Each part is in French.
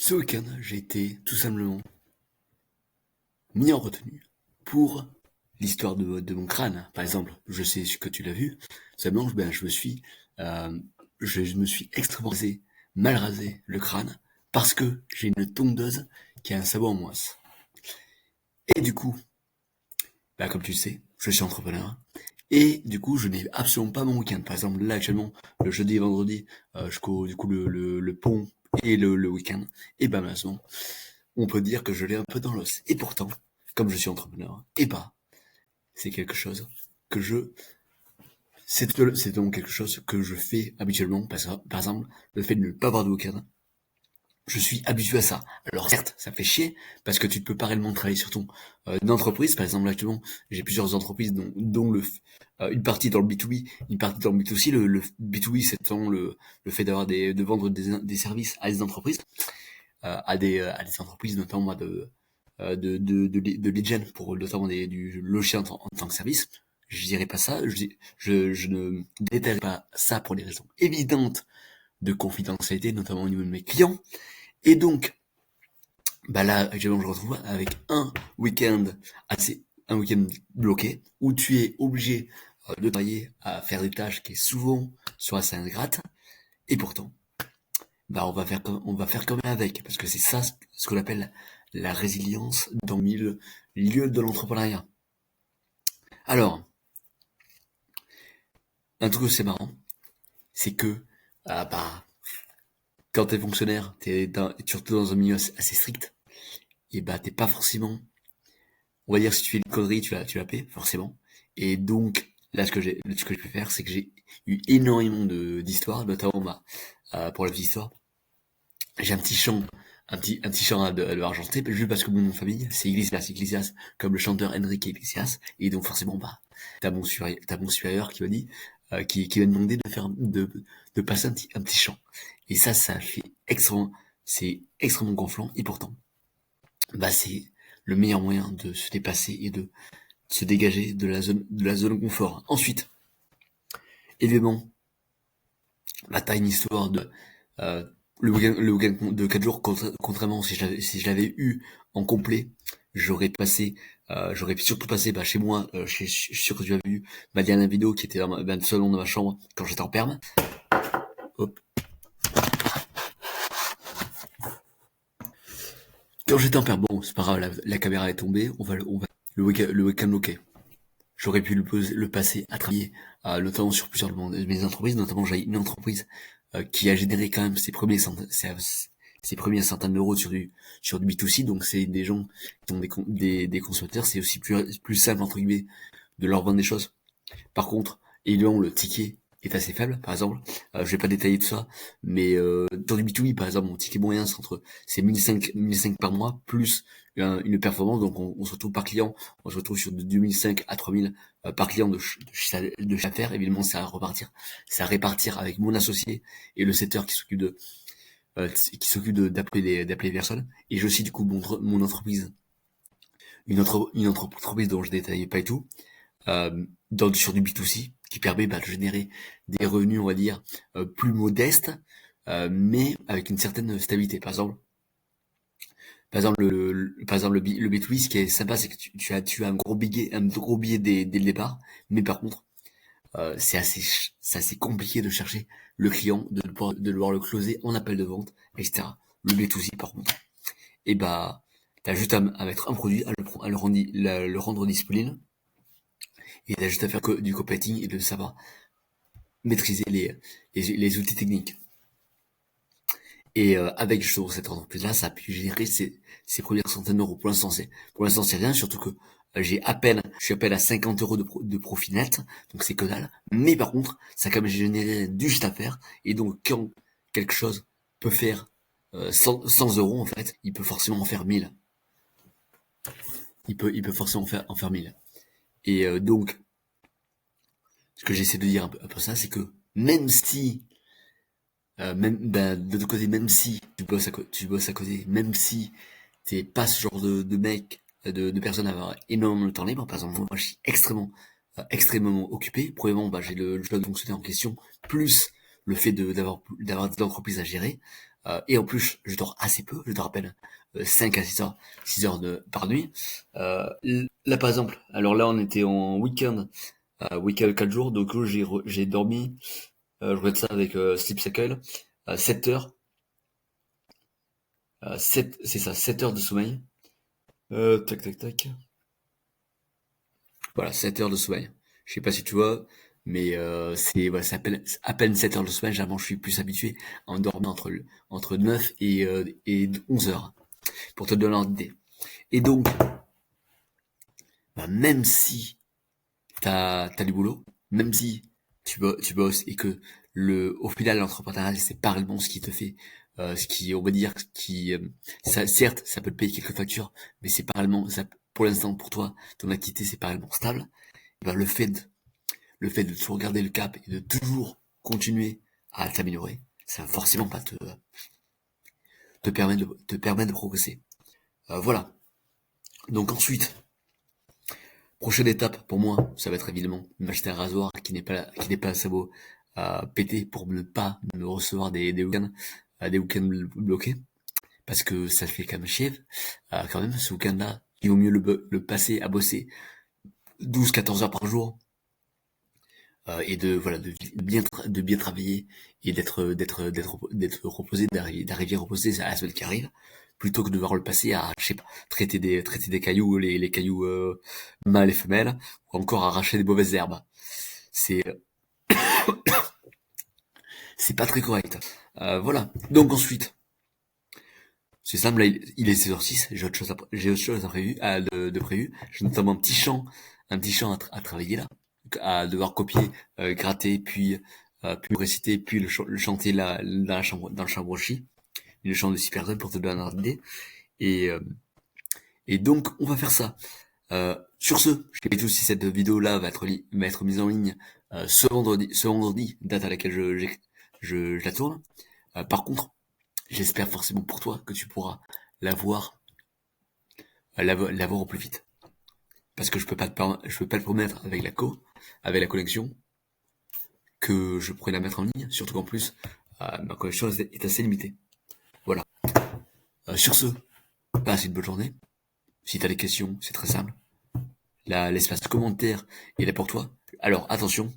Ce week-end, j'ai été tout simplement mis en retenue pour l'histoire de mon crâne. Par exemple, je sais que tu l'as vu, seulement euh, je me suis extrêmement mal rasé le crâne parce que j'ai une tondeuse qui a un sabot en moins. Et du coup, comme tu le sais, je suis entrepreneur. Et du coup, je n'ai absolument pas mon week-end. Par exemple, là actuellement, le jeudi et vendredi, je cours du coup le pont et le week-end. Et malheureusement, on peut dire que je l'ai un peu dans l'os. Et pourtant, comme je suis entrepreneur, c'est quelque chose que je, c'est donc quelque chose que je fais habituellement. Par exemple, le fait de ne pas avoir de week-end, je suis habitué à ça. Alors certes, ça fait chier parce que tu ne peux pas réellement travailler sur ton entreprise. Par exemple, actuellement, j'ai plusieurs entreprises dont une partie dans le B2B, une partie dans le B2C. Le B2B, c'est le fait de vendre des services à des entreprises, à des entreprises notamment de lead gen pour notamment du logiciel en tant que service. Je dirais pas ça, je ne détaillerai pas ça pour des raisons évidentes de confidentialité, notamment au niveau de mes clients. Et donc, là, actuellement, je me retrouve avec un week-end bloqué, où tu es obligé de travailler à faire des tâches qui souvent sont assez ingrates, et pourtant, on va faire comme avec, parce que c'est ça ce qu'on appelle la résilience dans le milieu de l'entrepreneuriat. Alors, un truc c'est marrant, c'est que quand t'es fonctionnaire, surtout dans un milieu assez strict, et t'es pas forcément, on va dire si tu fais une connerie, tu la paies forcément. Et donc là, ce que je peux faire, c'est que j'ai eu énormément d'histoires, notamment pour la petite histoire. J'ai un petit chant de argenté, juste parce que mon nom de famille, c'est Iglesias, comme le chanteur Enrique Iglesias, et donc forcément, t'as mon supérieur qui m'a dit, qui m'a demandé de passer un petit chant. Et ça fait c'est extrêmement gonflant, et pourtant, c'est le meilleur moyen de se dépasser et de se dégager de la zone confort. Ensuite, évidemment, t'as une histoire euh, le week-end de 4 jours, contrairement si je l'avais eu en complet, j'aurais surtout passé chez moi, je suis sûr que tu as vu ma dernière vidéo qui était dans le salon de ma chambre quand j'étais en perme. Hop. Quand j'étais en perme, bon, c'est pas grave, la caméra est tombée, le week-end ok. J'aurais pu le passer à travailler, notamment sur plusieurs de mes entreprises, notamment j'ai une entreprise qui a généré quand même ses premiers centaines d'euros sur du B2C, donc c'est des gens qui ont des consommateurs, c'est aussi plus simple entre guillemets de leur vendre des choses. Par contre, évidemment, le ticket est assez faible, par exemple. Je vais pas détailler tout ça, mais dans du B2B, par exemple, mon ticket moyen, c'est 1005 par mois, plus une performance. Donc, on se retrouve par client, on se retrouve sur de 2005 à 3000 par client de chiffre d'affaires. Évidemment, c'est à répartir avec mon associé et le setter qui s'occupe d'appeler les personnes. Et j'ai aussi, du coup, mon entreprise, une entreprise dont je détaillais pas et tout, sur du B2C, qui permet de générer des revenus, on va dire, plus modestes, mais avec une certaine stabilité. Par exemple le B2B, ce qui est sympa, c'est que tu as un gros billet dès le départ, mais par contre, c'est assez compliqué de chercher le client, de devoir le closer en appel de vente, etc. Le B2C, par contre, et t'as juste à mettre un produit, le rendre disponible, et t'as juste à faire du copywriting et de savoir maîtriser les outils techniques. Et avec justement cette entreprise-là, ça a pu générer ses premières centaines d'euros. Pour l'instant c'est rien, surtout que je suis à peine à 50 euros de profit net, donc c'est que dalle. Mais par contre, ça a quand même généré du juste à faire. Et donc quand quelque chose peut faire 100 euros en fait, il peut forcément en faire 1000. Il peut forcément en faire 1000. Et donc, ce que j'essaie de dire un peu ça, c'est que même si de ton côté, même si tu bosses à côté, même si t'es pas ce genre de mec, de personne à avoir énormément de temps libre, par exemple, moi, je suis extrêmement occupé. Premièrement, j'ai le job de fonctionnaire en question, plus le fait d'avoir des entreprises à gérer. Et en plus, je dors assez peu, je dors à peine 5 à 6 heures par nuit. Là, par exemple, alors là, on était en week-end 4 jours, donc j'ai dormi, je regarde ça avec Sleep Cycle, 7 heures, 7 heures de sommeil. Tac, tac, tac. Voilà, 7 heures de sommeil. Je sais pas si tu vois, mais voilà, c'est à peine 7 heures de sommeil. Généralement, je suis plus habitué à en dormir entre 9 et 11 heures, pour te donner une idée. Et donc, bah, même si t'as du boulot, même si tu bosses et que au final, l'entrepreneuriat, c'est pas réellement ce qui te fait, ce qui, on va dire, ça, certes, ça peut te payer quelques factures, mais c'est pas réellement, ça, pour l'instant, pour toi, ton activité, c'est pas réellement stable. Et ben, le fait de toujours garder le cap et de toujours continuer à t'améliorer, ça va forcément pas te permettre de progresser. Voilà. Donc ensuite, prochaine étape pour moi, ça va être évidemment m'acheter un rasoir qui n'est pas un sabot pété pour ne pas me recevoir des week-ends bloqués, parce que ça fait quand même chier. Quand même, ce week-end-là, il vaut mieux le passer à bosser 12-14 heures par jour, et de bien travailler et d'être reposé, d'arriver reposé à la semaine qui arrive, plutôt que de devoir le passer à, je sais pas, traiter des cailloux, les cailloux mâles et femelles, ou encore arracher des mauvaises herbes. C'est c'est pas très correct. Voilà. Donc ensuite, c'est simple, là, il est 16h06, j'ai autre chose de prévu. J'ai notamment un petit champ à travailler là, à devoir copier, gratter, puis réciter, puis le chanter là, dans le chambre aussi. Une chambre de 6 personnes pour te donner un ordre d'idée. Et, euh, et donc, on va faire ça. Sur ce, je t'ai dit aussi, cette vidéo-là va être mise en ligne ce vendredi, date à laquelle je la tourne. Par contre, j'espère forcément pour toi que tu pourras l'avoir l'avoir au plus vite. Parce que je peux pas le promettre avec la connexion, que je pourrais la mettre en ligne, surtout qu'en plus, ma connexion est assez limitée. Voilà. Sur ce, passe une bonne journée. Si tu as des questions, c'est très simple. L'espace commentaire est là pour toi. Alors attention,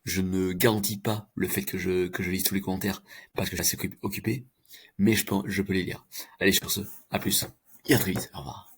je ne garantis pas le fait que je lise tous les commentaires parce que je suis assez occupé, mais je peux les lire. Allez, sur ce, à plus. Et à très vite. Au revoir.